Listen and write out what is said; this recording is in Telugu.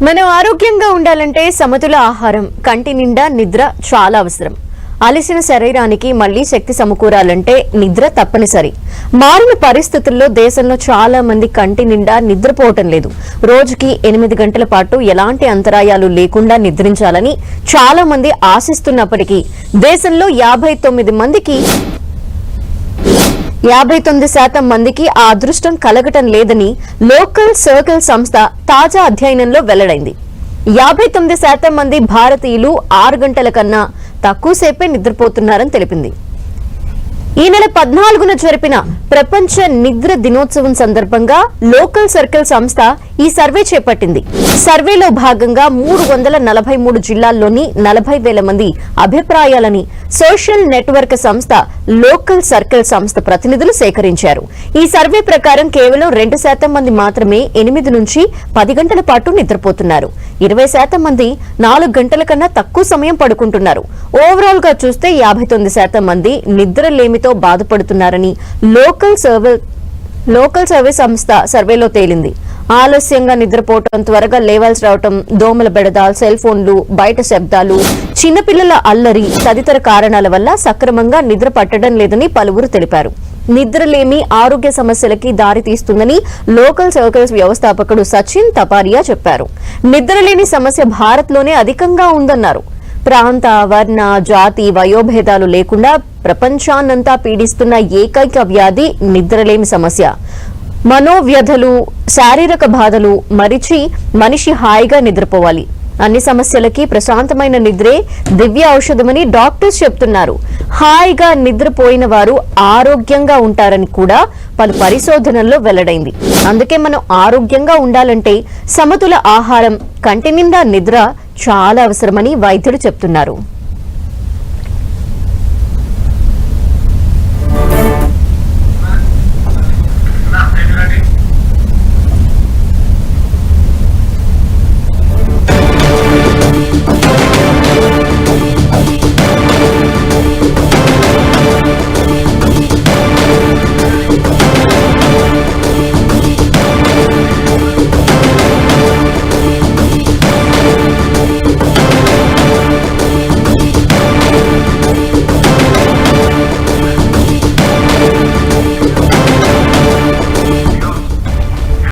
మనం ఆరోగ్యంగా ఉండాలంటే సమతుల ఆహారం, కంటి నిండా నిద్ర చాలా అవసరం. అలసిన శరీరానికి మళ్లీ శక్తి సమకూరాలంటే నిద్ర తప్పనిసరి. మారిన పరిస్థితుల్లో దేశంలో చాలా మంది కంటి నిండా నిద్రపోవటం లేదు. రోజుకి 8 గంటల పాటు ఎలాంటి అంతరాయాలు లేకుండా నిద్రించాలని చాలా మంది ఆశిస్తున్నప్పటికీ దేశంలో 59% మందికి ఆ అదృష్టం కలగటం లేదని లోకల్ సర్కిల్ సంస్థ తాజా అధ్యయనంలో వెల్లడైంది. 59% మంది భారతీయులు 6 గంటల కన్నా తక్కువసేపే నిద్రపోతున్నారని తెలిపింది. ఈ నెల 14న జరిపిన ప్రపంచ నిద్ర దినోత్సవం సందర్భంగా లోకల్ సర్కిల్ సంస్థ ఈ సర్వే చేపట్టింది. సర్వేలో భాగంగా 343 జిల్లాల్లోని 40,000 మంది అభిప్రాయాలని సోషల్ నెట్వర్క్ సంస్థ లోకల్ సర్కిల్ సంస్థ ప్రతినిధులు సేకరించారు. ఈ సర్వే ప్రకారం కేవలం 2% మంది మాత్రమే 8 నుంచి 10 గంటల పాటు నిద్రపోతున్నారు. 20% మంది 4 గంటల కన్నా తక్కువ సమయం పడుకుంటున్నారు. ఓవరాల్ గా చూస్తే 59% మంది నిద్రలేమితో బాధపడుతున్నారని లోకల్ సర్వే సంస్థ సర్వేలో తేలింది. ఆలస్యంగా నిద్రపోవటం, త్వరగా లేవాల్సి రావటం, దోమల బెడద, సెల్ ఫోన్లు, బయట శబ్దాలు, చిన్నపిల్లల అల్లరి తదితర కారణాల వల్ల సక్రమంగా నిద్ర పట్టడం లేదని పలువురు తెలిపారు. నిద్రలేమి ఆరోగ్య సమస్యలకి దారి తీస్తుందని లోకల్ సర్కిల్స్ వ్యవస్థాపకుడు సచిన్ తపారియా చెప్పారు. నిద్రలేని సమస్య భారత్లోనే అధికంగా ఉందన్నారు. ప్రాంత, వర్ణ, జాతి, వయోభేదాలు లేకుండా ప్రపంచాన్నంతా పీడిస్తున్న ఏకైక వ్యాధి నిద్రలేమి సమస్య. మనోవ్యధలు, శారీరక బాధలు మరిచి మనిషి హాయిగా నిద్రపోవాలి. అన్ని సమస్యలకి ప్రశాంతమైన నిద్రే దివ్య ఔషధమని డాక్టర్స్ చెప్తున్నారు. హాయిగా నిద్రపోయిన వారు ఆరోగ్యంగా ఉంటారని కూడా పలు పరిశోధనల్లో వెల్లడైంది. అందుకే మనం ఆరోగ్యంగా ఉండాలంటే సమతుల ఆహారం, కంటి నిండా నిద్ర చాలా అవసరమని వైద్యులు చెప్తున్నారు.